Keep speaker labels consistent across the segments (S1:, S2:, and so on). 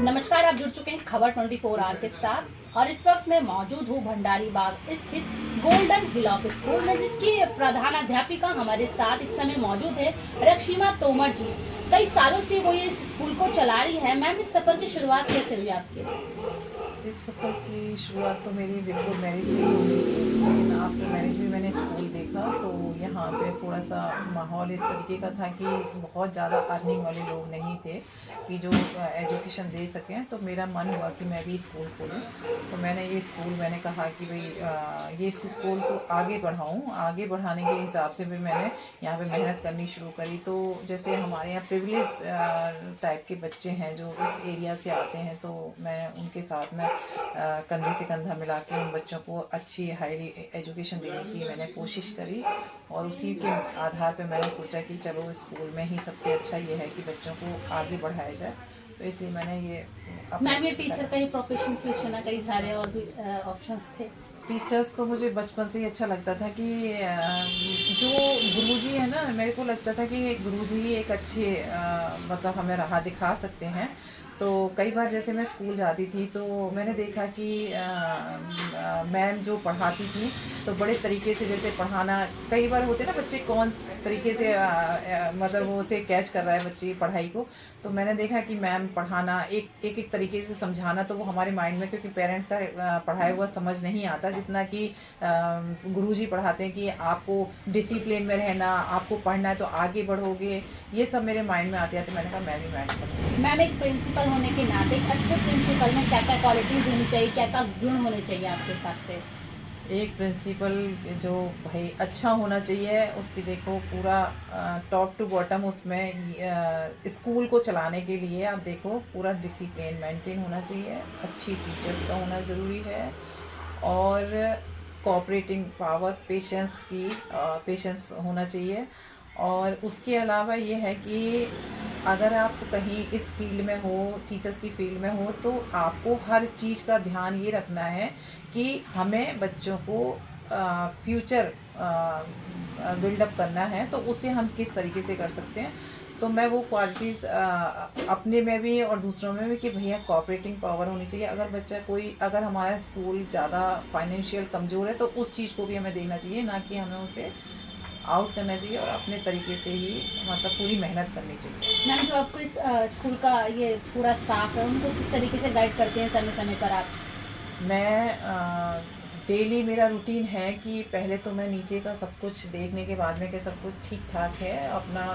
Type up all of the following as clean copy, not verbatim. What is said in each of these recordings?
S1: नमस्कार, आप जुड़ चुके हैं खबर 24 आवर के साथ और इस वक्त मैं मौजूद हूँ भंडारी बाग स्थित गोल्डन हिलॉक स्कूल में, जिसकी प्रधान अध्यापिका हमारे साथ इस समय मौजूद है रक्षिमा तोमर जी। कई सालों से वो ये इस स्कूल को चला रही है। मैम, इस सफर की शुरुआत कैसे हुई आपकी?
S2: इस सफ़र की शुरुआत तो मेरी बिल्कुल मैरिज से ही हुई, लेकिन आफ्टर मैरिज भी मैंने स्कूल देखा तो यहाँ पे थोड़ा सा माहौल इस तरीके का था कि बहुत ज़्यादा अर्निंग वाले लोग नहीं थे कि जो एजुकेशन दे सकें। तो मेरा मन हुआ कि मैं भी स्कूल खोलूँ। तो मैंने कहा कि भाई ये स्कूल को आगे बढ़ाऊँ। आगे बढ़ाने के हिसाब से फिर मैंने यहाँ पे मेहनत करनी शुरू करी। तो जैसे हमारे यहाँ प्रिविलेज टाइप के बच्चे हैं जो इस एरिया से आते हैं, तो मैं उनके साथ में कंधे से कंधा मिला के उन बच्चों को अच्छी हाईली एजुकेशन देने की मैंने कोशिश करी। और उसी के आधार पे मैंने सोचा कि चलो स्कूल में ही सबसे अच्छा ये है कि बच्चों को आगे बढ़ाया जाए। तो इसलिए मैंने ये
S1: मैम, ये टीचर का ही प्रोफेशन क्यों चुना? कई सारे और भी ऑप्शंस थे।
S2: टीचर्स को मुझे बचपन से ही अच्छा लगता था कि जो गुरुजी है ना, मेरे को लगता था कि गुरुजी ही एक अच्छे मतलब हमें राह दिखा सकते हैं। तो कई बार जैसे मैं स्कूल जाती थी तो मैंने देखा कि मैम जो पढ़ाती थी तो बड़े तरीके से जैसे पढ़ाना, कई बार होते ना बच्चे कौन तरीके से मतलब वो उसे कैच कर रहा है बच्चे पढ़ाई को। तो मैंने देखा कि मैम पढ़ाना एक तरीके से समझाना, तो वो हमारे माइंड में, क्योंकि पेरेंट्स का पढ़ाया हुआ समझ नहीं आता जितना कि गुरुजी पढ़ाते हैं कि आपको डिसिप्लिन में रहना, आपको पढ़ना है तो आगे बढ़ोगे, ये सब मेरे माइंड में आते हैं। तो मैंने कहा मैं भी मैम पढ़ूँगी।
S1: मैम, एक प्रिंसिपल होने के नाते एक अच्छे प्रिंसिपल में क्या क्या क्वालिटीज होनी चाहिए, क्या क्या गुण होने चाहिए आपके हिसाब से?
S2: एक प्रिंसिपल जो भाई अच्छा होना चाहिए, उसकी देखो पूरा टॉप टू बॉटम उसमें स्कूल को चलाने के लिए आप देखो पूरा डिसिप्लिन मेंटेन होना चाहिए, अच्छी टीचर्स का होना ज़रूरी है, और कोऑपरेटिंग पावर, पेशेंस होना चाहिए। और उसके अलावा ये है कि अगर आप कहीं इस फील्ड में हो, टीचर्स की फील्ड में हो, तो आपको हर चीज़ का ध्यान ये रखना है कि हमें बच्चों को फ्यूचर बिल्डअप करना है, तो उसे हम किस तरीके से कर सकते हैं। तो मैं वो क्वालिटीज़ अपने में भी और दूसरों में भी कि भैया कोऑपरेटिंग पावर होनी चाहिए। अगर हमारा स्कूल ज़्यादा फाइनेंशियल कमज़ोर है तो उस चीज़ को भी हमें देखना चाहिए, ना कि हमें उसे आउट करना चाहिए और अपने तरीके से ही मतलब पूरी मेहनत करनी चाहिए।
S1: मैम, जो आपको इस स्कूल का ये पूरा स्टाफ है, उनको किस तरीके से गाइड करते हैं समय समय पर आप?
S2: मैं डेली मेरा रूटीन है कि पहले तो मैं नीचे का सब कुछ देखने के बाद में कि सब कुछ ठीक ठाक है अपना,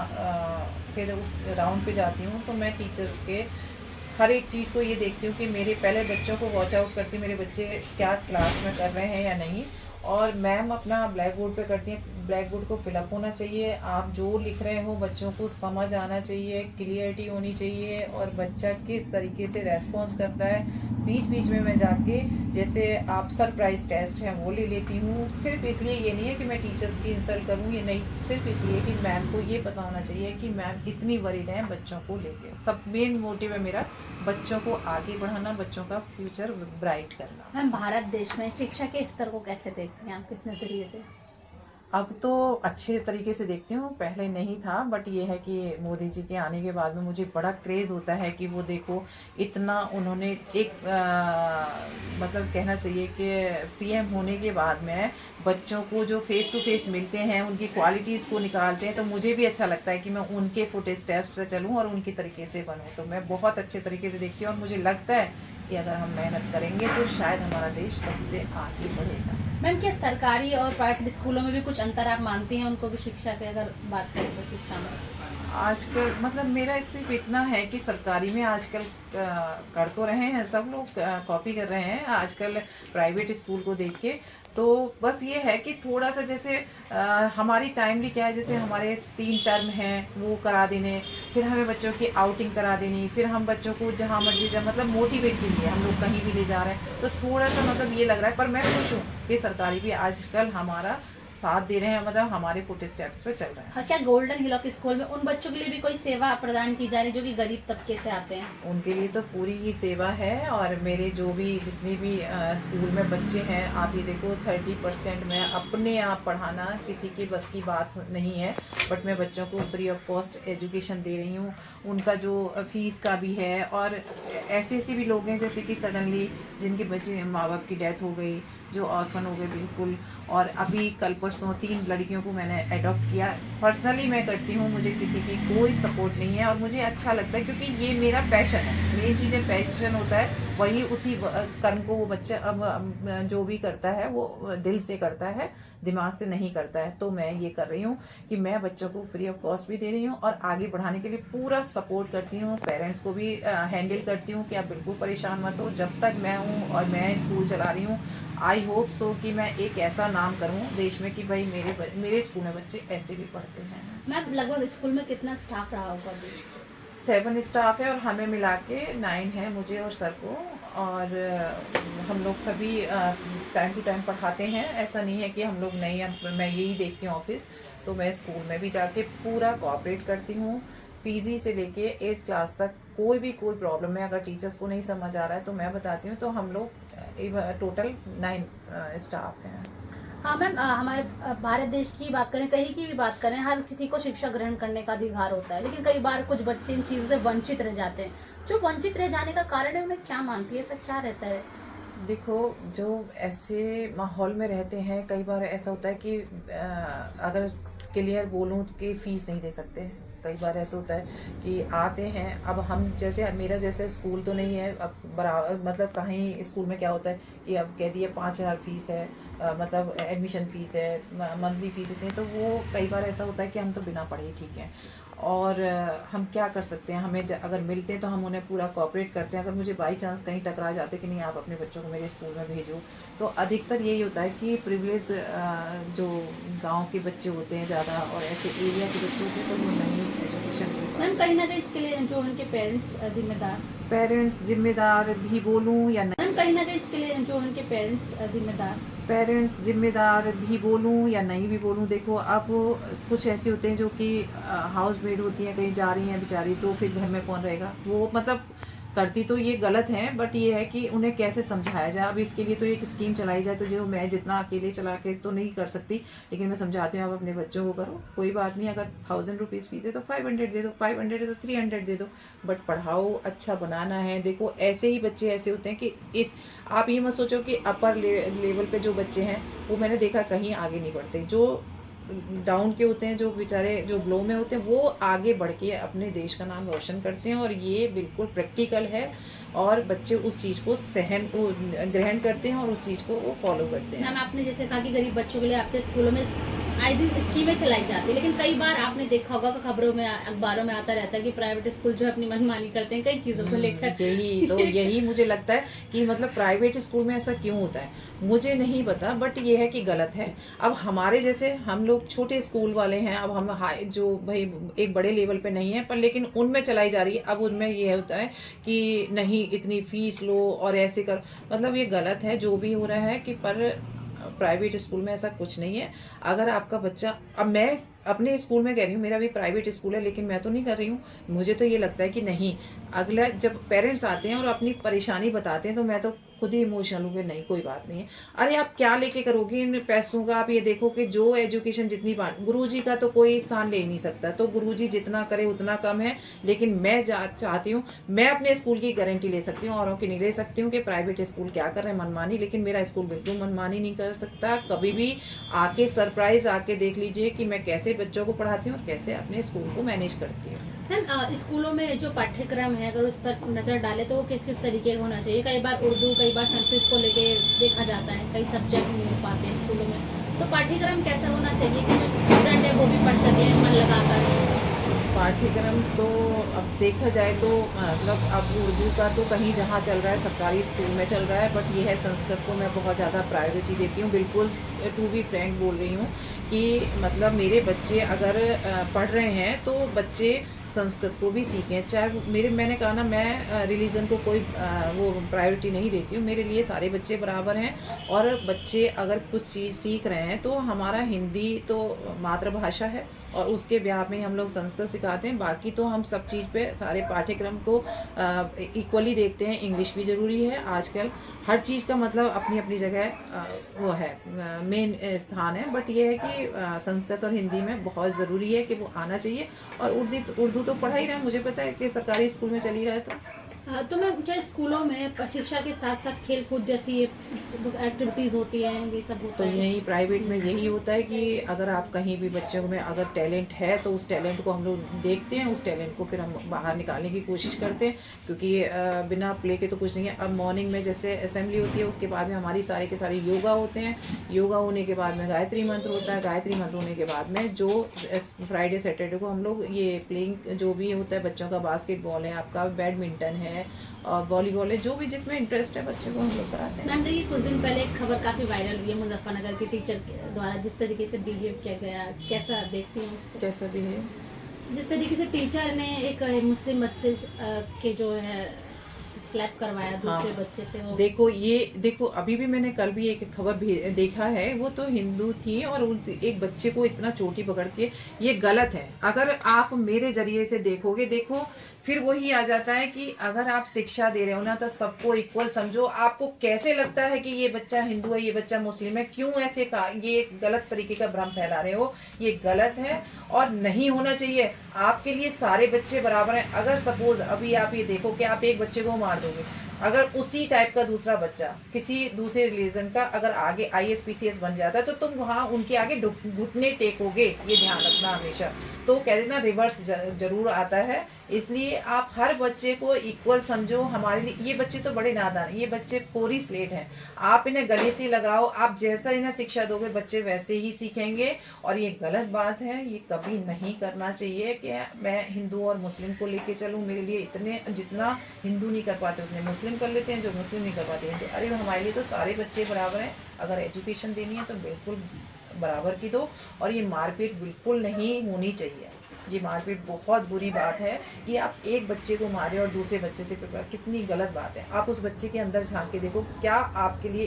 S2: फिर उस राउंड पे जाती हूँ तो मैं टीचर्स के हर एक चीज़ को ये देखती हूँ कि मेरे पहले बच्चों को वॉच आउट करती हूँ, मेरे बच्चे क्या क्लास में कर रहे हैं या नहीं। और मैम अपना ब्लैक बोर्ड पे करती हैं, ब्लैक बोर्ड को फिलअप होना चाहिए, आप जो लिख रहे हो बच्चों को समझ आना चाहिए, क्लियरिटी होनी चाहिए, और बच्चा किस तरीके से रेस्पॉन्स करता है। बीच बीच में मैं जाके जैसे आप सरप्राइज टेस्ट हैं वो ले लेती हूँ। सिर्फ इसलिए ये नहीं है कि मैं टीचर्स की इंसल्ट करूँ, ये नहीं, सिर्फ इसलिए कि मैम को ये पता होना चाहिए कि मैम इतनी वरीड हैं बच्चों को लेके। सब मेन मोटिव है मेरा बच्चों को आगे बढ़ाना, बच्चों का फ्यूचर ब्राइट करना।
S1: मैम, भारत देश में शिक्षा के स्तर को कैसे देखते हैं आप, किस नजरिए से?
S2: अब तो अच्छे तरीके से देखती हूँ, पहले नहीं था, बट ये है कि मोदी जी के आने के बाद में मुझे बड़ा क्रेज़ होता है कि वो देखो इतना उन्होंने एक मतलब कहना चाहिए कि पीएम होने के बाद में बच्चों को जो फेस टू फेस मिलते हैं, उनकी क्वालिटीज़ को निकालते हैं, तो मुझे भी अच्छा लगता है कि मैं उनके फुट स्टेप्स पर चलूँ और उनकी तरीके से बनूँ। तो मैं बहुत अच्छे तरीके से देखती हूँ और मुझे लगता है कि अगर हम मेहनत करेंगे तो शायद हमारा देश सबसे आगे बढ़ेगा।
S1: मैम, क्या सरकारी और प्राइवेट स्कूलों में भी कुछ अंतर आप मानती हैं? उनको भी शिक्षा की अगर बात करें तो शिक्षा में
S2: आजकल मतलब मेरा सिर्फ इतना है कि सरकारी में आजकल कर तो रहे हैं सब लोग, कॉपी कर रहे हैं आजकल प्राइवेट स्कूल को देख के। तो बस ये है कि थोड़ा सा जैसे हमारी टाइमली क्या है, जैसे हमारे 3 टर्म हैं वो करा देने, फिर हमें बच्चों की आउटिंग करा देनी, फिर हम बच्चों को जहाँ मर्जी मतलब मोटिवेट के लिए हम लोग कहीं भी ले जा रहे हैं। तो थोड़ा सा मतलब ये लग रहा है, पर मैं खुश हूँ कि सरकारी भी आजकल हमारा साथ दे रहे हैं, मतलब हमारे फुट स्टेप्स पे चल रहे हैं।
S1: हाँ, क्या गोल्डन हिलॉक स्कूल में उन बच्चों के लिए भी कोई सेवा प्रदान की जा रही है जो कि गरीब तबके से आते हैं?
S2: उनके लिए तो पूरी ही सेवा है, और मेरे जो भी जितने भी स्कूल में बच्चे हैं, आप ये देखो 30% मैं अपने आप पढ़ाना, किसी की बस की बात नहीं है, बट मैं बच्चों को फ्री ऑफ कॉस्ट एजुकेशन दे रही हूँ। उनका जो फीस का भी है, और ऐसे ऐसे भी लोग हैं जैसे कि सडनली जिनके बच्चे माँ बाप की डेथ हो गई, जो ऑर्फन हो गए बिल्कुल, और अभी कल परसों 3 लड़कियों को मैंने अडॉप्ट किया। पर्सनली मैं करती हूँ, मुझे किसी की कोई सपोर्ट नहीं है, और मुझे अच्छा लगता है क्योंकि ये मेरा पैशन है। मेन चीज़ है, पैशन होता है, वही उसी कर्म को वो बच्चा अब जो भी करता है वो दिल से करता है, दिमाग से नहीं करता है। तो मैं ये कर रही हूँ कि मैं बच्चों को फ्री ऑफ कॉस्ट भी दे रही हूँ, और आगे बढ़ाने के लिए पूरा सपोर्ट करती हूँ। पेरेंट्स को भी हैंडल करती हूँ कि आप बिल्कुल परेशान मत हो, जब तक मैं हूँ और मैं स्कूल चला रही हूँ, आई होप सो कि मैं एक ऐसा नाम करूँ देश में कि भाई मेरे स्कूल में बच्चे ऐसे भी पढ़ते हैं।
S1: मैम, लगभग स्कूल में कितना स्टाफ रहा होगा अभी?
S2: 7 स्टाफ है, और हमें मिला के 9 है, मुझे और सर को। और हम लोग सभी टाइम टू टाइम पढ़ाते हैं। ऐसा नहीं है कि हम लोग नहीं, मैं यही देखती हूँ ऑफिस, तो मैं स्कूल में भी जाके पूरा कोऑपरेट करती हूँ। पीजी से लेके 8th क्लास तक कोई प्रॉब्लम है, अगर टीचर्स को नहीं समझ आ रहा है तो मैं बताती हूँ। तो हम लोग टोटल 9 स्टाफ हैं।
S1: हाँ मैम, हमारे भारत देश की बात करें, कहीं की भी बात करें, हर किसी को शिक्षा ग्रहण करने का अधिकार होता है, लेकिन कई बार कुछ बच्चे इन चीजों से वंचित रह जाते हैं। जो वंचित रह जाने का कारण है, उन्हें क्या मानती है, ऐसा क्या रहता है?
S2: देखो, जो ऐसे माहौल में रहते हैं, कई बार ऐसा होता है कि अगर क्लियर बोलूँ कि फीस नहीं दे सकते। कई बार ऐसा होता है कि आते हैं, अब हम जैसे मेरा जैसे स्कूल तो नहीं है, अब बराबर मतलब कहीं स्कूल में क्या होता है कि अब कह दिए 5000 फीस है, मतलब एडमिशन फीस है, मंथली फीस इतनी, तो वो कई बार ऐसा होता है कि हम तो बिना पढ़े ठीक है, और हम क्या कर सकते हैं। हमें अगर मिलते हैं तो हम उन्हें पूरा कोऑपरेट करते हैं। अगर मुझे बाई चांस कहीं टकरा जाते कि नहीं आप अपने बच्चों को मेरे स्कूल में भेजो, तो अधिकतर यही होता है कि प्रिविलेज जो गांव के बच्चे होते हैं ज़्यादा, और ऐसे एरिया के बच्चे होते हैं, तो वो नहीं एजुकेशन।
S1: मैम, कहीं ना कहीं इसके लिए जो उनके पेरेंट्स
S2: जिम्मेदार भी बोलूँ या नहीं,
S1: मैम, कहीं ना कहीं इसके लिए जो उनके पेरेंट्स
S2: जिम्मेदार भी बोलूँ या नहीं भी बोलूँ। देखो, अब कुछ ऐसे होते हैं जो कि हाउस मेड होती हैं, कहीं जा रही हैं बेचारी, तो फिर घर में कौन रहेगा। वो मतलब करती तो ये गलत है, बट ये है कि उन्हें कैसे समझाया जाए। अब इसके लिए तो एक स्कीम चलाई जाए, तो जो मैं जितना अकेले चला के तो नहीं कर सकती, लेकिन मैं समझाती हूँ आप अपने बच्चों को करो, कोई बात नहीं। अगर 1000 रुपीज़ फीस है तो 500 दे दो, 500 है तो 300 दे दो, बट पढ़ाओ, अच्छा बनाना है। देखो, ऐसे ही बच्चे ऐसे होते हैं कि आप ये मत सोचो कि अपर लेवल पे जो बच्चे हैं वो मैंने देखा कहीं आगे नहीं बढ़ते। जो डाउन के होते हैं, जो बेचारे जो लो में होते हैं, वो आगे बढ़ के अपने देश का नाम रोशन करते हैं, और ये बिल्कुल प्रैक्टिकल है, और बच्चे उस चीज़ को ग्रहण करते हैं और उस चीज़ को वो फॉलो करते हैं।
S1: मैम, आपने जैसे कहा कि गरीब बच्चों के लिए आपके स्कूलों में आए दिन स्कीमें चलाई जाती है, लेकिन कई बार आपने देखा होगा कि खबरों में, अखबारों में आता रहता है कि प्राइवेट स्कूल जो है अपनी मनमानी करते हैं कई चीजों को लेकर।
S2: यही मुझे लगता है कि मतलब प्राइवेट स्कूल में ऐसा क्यों होता है, मुझे नहीं पता, बट ये है कि गलत है। अब हमारे जैसे हम लोग छोटे स्कूल वाले हैं, अब हम जो भाई एक बड़े लेवल पे नहीं है, पर लेकिन उनमें चलाई जा रही है। अब उनमें ये होता है कि नहीं, इतनी फीस लो और ऐसे कर, मतलब ये गलत है जो भी हो रहा है कि, पर प्राइवेट स्कूल में ऐसा कुछ नहीं है। अगर आपका बच्चा, अब मैं अपने स्कूल में कह रही हूँ, मेरा भी प्राइवेट स्कूल है, लेकिन मैं तो नहीं कर रही हूँ। मुझे तो ये लगता है कि नहीं, अगला जब पेरेंट्स आते हैं और अपनी परेशानी बताते हैं, तो मैं तो खुद ही इमोशनल हूँ कि नहीं, कोई बात नहीं है। अरे आप क्या लेके करोगे इन पैसों का? आप ये देखो कि जो एजुकेशन जितनी बात, गुरुजी का तो कोई स्थान ले ही नहीं सकता, तो गुरुजी जितना करे उतना कम है। लेकिन मैं चाहती हूँ, मैं अपने स्कूल की गारंटी ले सकती हूँ, औरों की नहीं ले सकती हूँ कि प्राइवेट स्कूल क्या कर रहे हैं मनमानी, लेकिन मेरा स्कूल बिल्कुल मनमानी नहीं कर सकता। कभी भी आके सरप्राइज आके देख लीजिए कि मैं कैसे बच्चों को पढ़ाती हूँ और कैसे अपने स्कूल को मैनेज करती हूँ।
S1: मैम, स्कूलों में जो पाठ्यक्रम है, अगर उस पर नजर डाले तो वो किस किस तरीके का होना चाहिए? कई बार उर्दू, कई बार संस्कृत को लेके देखा जाता है, कई सब्जेक्ट नहीं हो पाते हैं स्कूलों में, तो पाठ्यक्रम कैसा होना चाहिए कि जो स्टूडेंट है वो भी पढ़ सके मन लगाकर?
S2: पाठ्यक्रम तो अब देखा जाए तो मतलब अब उर्दू का तो कहीं जहाँ चल रहा है सरकारी स्कूल में चल रहा है, बट ये है संस्कृत को मैं बहुत ज़्यादा प्रायोरिटी देती हूँ। बिल्कुल टू बी फ्रैंक बोल रही हूँ कि मतलब मेरे बच्चे अगर पढ़ रहे हैं तो बच्चे संस्कृत को भी सीखें। चाहे मैंने कहा ना, मैं रिलीजन को कोई वो प्रायोरिटी नहीं देती हूँ। मेरे लिए सारे बच्चे बराबर हैं, और बच्चे अगर कुछ चीज़ सीख रहे हैं तो हमारा हिंदी तो मातृभाषा है और उसके ब्याह में हम लोग संस्कृत सिखाते हैं। बाकी तो हम सब चीज़ पे सारे पाठ्यक्रम को इक्वली देखते हैं। इंग्लिश भी ज़रूरी है आजकल, हर चीज़ का मतलब अपनी अपनी जगह वो है, मेन स्थान है। बट ये है कि संस्कृत और हिंदी में बहुत ज़रूरी है कि वो आना चाहिए। और उर्दू तो पढ़ा ही रहा है, मुझे पता है कि सरकारी स्कूल में चल ही रहा है।
S1: तो मैम क्या स्कूलों में शिक्षा के साथ साथ खेल कूद जैसी एक्टिविटीज होती हैं, ये सब होता
S2: तो
S1: है?
S2: यही प्राइवेट में यही होता है कि अगर आप कहीं भी बच्चों में अगर टैलेंट है तो उस टैलेंट को हम लोग देखते हैं, उस टैलेंट को फिर हम बाहर निकालने की कोशिश करते हैं, क्योंकि बिना प्ले के तो कुछ नहीं है। अब मॉर्निंग में जैसे असेंबली होती है, उसके बाद में हमारी सारे के सारे योगा होते हैं। योगा होने के बाद में गायत्री मंत्र होता है। गायत्री मंत्र होने के बाद में जो फ्राइडे सैटरडे को हम लोग ये प्लेइंग जो भी होता है बच्चों का, बास्केटबॉल है, आपका बैडमिंटन है और वॉलीबॉल है, जो भी जिसमें इंटरेस्ट है बच्चे को हम लोग कराते हैं।
S1: मैम देखिए, कुछ दिन पहले एक खबर काफी वायरल हुई है, मुजफ्फरनगर के टीचर द्वारा जिस तरीके से बिहेव किया गया, कैसा देखती हैं उसको?
S2: कैसा भी है,
S1: जिस तरीके से टीचर ने एक मुस्लिम बच्चे के जो है स्लैप करवाया दूसरे बच्चे से, वो
S2: देखो अभी भी मैंने कल भी एक खबर देखा है, वो तो हिंदू थी और एक बच्चे को इतना चोटी पकड़ के, ये गलत है। अगर आप मेरे जरिए से देखोगे, देखो फिर वही आ जाता है कि अगर आप शिक्षा दे रहे हो ना तो सबको इक्वल समझो। आपको कैसे लगता है कि ये बच्चा हिंदू है, ये बच्चा मुस्लिम है, क्यों ऐसे ये गलत तरीके का भ्रम फैला रहे हो? ये गलत है और नहीं होना चाहिए। आपके लिए सारे बच्चे बराबर हैं। अगर सपोज अभी आप ये देखो कि आप एक बच्चे को मार दोगे, अगर उसी टाइप का दूसरा बच्चा किसी दूसरे रिलीजन का अगर आगे IAS PCS बन जाता है तो तुम वहां उनके आगे घुटने टेकोगे, ये ध्यान रखना हमेशा। तो कह देना रिवर्स जरूर आता है, इसलिए आप हर बच्चे को इक्वल समझो। हमारे लिए ये बच्चे तो बड़े नादान हैं, ये बच्चे कोरी स्लेट हैं। आप इन्हें गले से लगाओ, आप जैसा इन्हें शिक्षा दोगे बच्चे वैसे ही सीखेंगे। और ये गलत बात है, ये कभी नहीं करना चाहिए कि मैं हिंदू और मुस्लिम को लेके चलूँ। मेरे लिए इतने जितना हिंदू नहीं कर पाते उतने मुस्लिम कर लेते हैं, जो मुस्लिम नहीं कर पाते हैं तो अरे हमारे लिए तो सारे बच्चे बराबर हैं। अगर एजुकेशन देनी है तो बिल्कुल बराबर की दो। और ये मारपीट बिल्कुल नहीं होनी चाहिए। ये मारपीट बहुत बुरी बात है कि आप एक बच्चे को मारे और दूसरे बच्चे से कितनी गलत बात है। आप उस बच्चे के अंदर झांक के देखो, क्या आपके लिए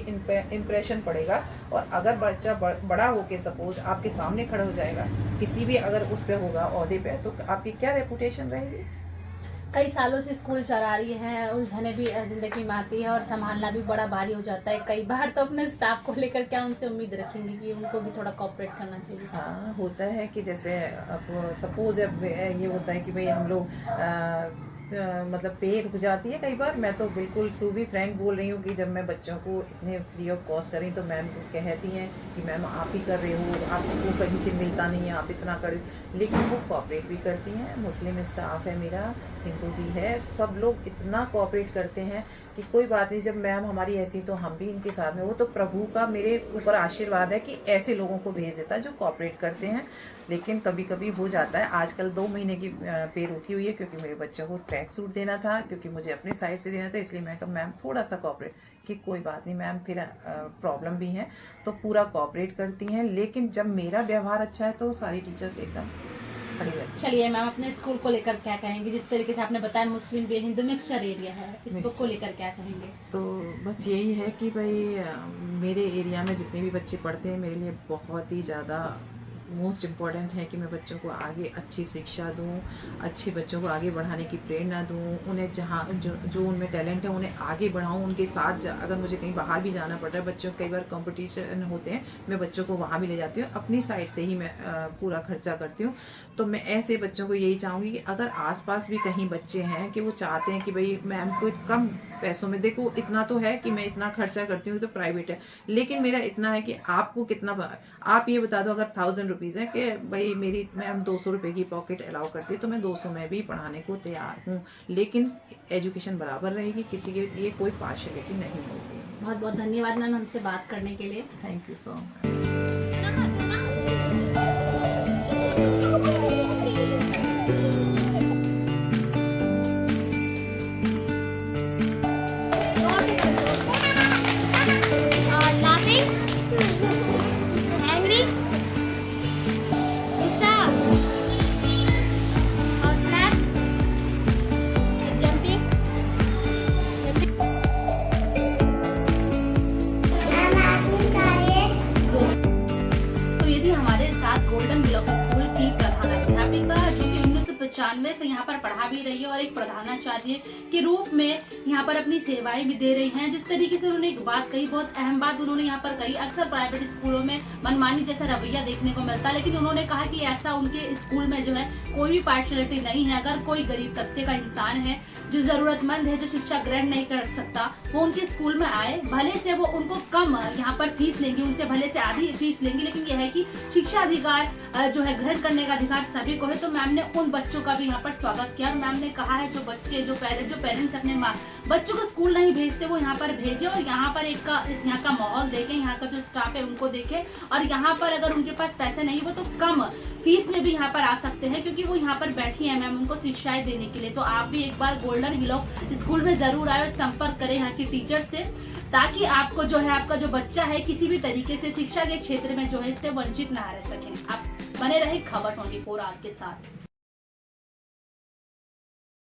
S2: इम्प्रेशन पड़ेगा। और अगर बच्चा बड़ा होके सपोज आपके सामने खड़ा हो जाएगा, किसी भी अगर उस पर होगा ओहदे पे, तो आपकी क्या रेपुटेशन रहेगी?
S1: कई सालों से स्कूल चला रही है, उलझने भी जिंदगी में आती है और संभालना भी बड़ा भारी हो जाता है कई बार। तो अपने स्टाफ को लेकर क्या उनसे उम्मीद रखेंगे कि उनको भी थोड़ा कोऑपरेट करना चाहिए?
S2: हाँ, होता है कि जैसे अब सपोज अब ये होता है कि भाई हम लोग मतलब पे रुक जाती है कई बार। मैं तो बिल्कुल टू बी फ्रैंक बोल रही हूँ कि जब मैं बच्चों को इतने फ्री ऑफ कॉस्ट करी तो मैम कहती हैं कि मैम आप ही कर रहे हो, आप सबको कहीं से मिलता नहीं है, आप इतना कर। लेकिन वो कोऑपरेट भी करती हैं। मुस्लिम स्टाफ है मेरा, हिंदू भी है, सब लोग इतना कोऑपरेट करते हैं कि कोई बात नहीं। जब मैम हमारी ऐसी तो हम भी इनके साथ में, वो तो प्रभु का मेरे ऊपर आशीर्वाद है कि ऐसे लोगों को भेज देता है जो कोऑपरेट करते हैं। लेकिन कभी कभी हो जाता है। आजकल 2 महीने की पे रुकी हुई है क्योंकि मेरे बच्चों को ट्रैक सूट देना था, क्योंकि मुझे अपने साइड से देना था। इसलिए मैं कहा मैम थोड़ा सा कोऑपरेट, कि कोई बात नहीं मैम, फिर प्रॉब्लम भी है तो पूरा कोऑपरेट करती हैं। लेकिन जब मेरा व्यवहार अच्छा है तो सारी टीचर्स एकदम खड़ी रहती हैं।
S1: चलिए मैम, अपने स्कूल को लेकर क्या कहेंगे? जिस तरीके से आपने बताया मुस्लिम भी हिंदू मिक्सचर एरिया है, इस बुक को लेकर क्या कहेंगे?
S2: तो बस यही है कि भाई मेरे एरिया में जितने भी बच्चे पढ़ते हैं, मेरे लिए बहुत ही ज़्यादा मोस्ट इम्पॉर्टेंट है कि मैं बच्चों को आगे अच्छी शिक्षा दूं, अच्छे बच्चों को आगे बढ़ाने की प्रेरणा दूं, उन्हें जहाँ जो उनमें टैलेंट है उन्हें आगे बढ़ाऊं, उनके साथ अगर मुझे कहीं बाहर भी जाना पड़ रहा है, बच्चों कई बार कंपटीशन होते हैं, मैं बच्चों को वहाँ भी ले जाती हूँ, अपनी साइड से ही मैं पूरा खर्चा करती हूँ। तो मैं ऐसे बच्चों को यही चाहूँगी कि अगर आसपास भी कहीं बच्चे हैं कि वो चाहते हैं कि भाई मैम को कम पैसों में, देखो इतना तो है कि मैं इतना खर्चा करती हूँ तो प्राइवेट है, लेकिन मेरा इतना है कि आपको कितना, आप ये बता दो अगर 1000 रुपीज़ है कि भाई मेरी मैम 200 रुपये की पॉकेट अलाउ करती है तो मैं 200 में भी पढ़ाने को तैयार हूँ। लेकिन एजुकेशन बराबर रहेगी, किसी के लिए कोई पार्शलिटी नहीं होगी।
S1: बहुत बहुत धन्यवाद मैम हमसे बात करने के लिए।
S2: Thank you so much.
S1: 1995 से यहाँ पर पढ़ा भी रही है और एक प्रधानाचार्य के रूप में यहाँ पर अपनी सेवाएं भी दे रही हैं। जिस तरीके से उन्होंने एक बात कही, बहुत अहम बात उन्होंने यहाँ पर कही। अक्सर प्राइवेट स्कूलों में मनमानी जैसा रवैया देखने को मिलता है, लेकिन उन्होंने कहा कि ऐसा उनके स्कूल में जो है कोई भी पार्शियलिटी नहीं है। अगर कोई गरीब तबके का इंसान है जो जरूरतमंद है, जो शिक्षा ग्रहण नहीं कर सकता, वो उनके स्कूल में आए, भले से वो उनको कम यहाँ पर फीस लेंगे, उनसे भले से आधी फीस लेंगे, लेकिन यह है कि शिक्षा अधिकार जो है ग्रहण करने का अधिकार सभी को है। तो मैम ने उन बच्चों का भी यहाँ पर स्वागत किया और मैम ने कहा है जो बच्चे जो पेरेंट्स अपने बच्चों को स्कूल नहीं भेजते वो यहाँ पर भेजे और यहाँ पर यहाँ का माहौल देखें, यहाँ का जो स्टाफ है उनको देखें और यहाँ पर अगर उनके पास पैसे नहीं वो तो कम फीस में भी यहाँ पर आ सकते हैं, क्योंकि वो यहाँ पर बैठी है मैम उनको शिक्षाएं देने के लिए। तो आप भी एक बार गोल्डन हिलॉक स्कूल में जरूर आए और संपर्क करें यहाँ की टीचर से, ताकि आपको जो है आपका जो बच्चा है किसी भी तरीके से शिक्षा के क्षेत्र में जो है इससे वंचित ना रह सके। आप बने रहे खबर 24 आवर के साथ।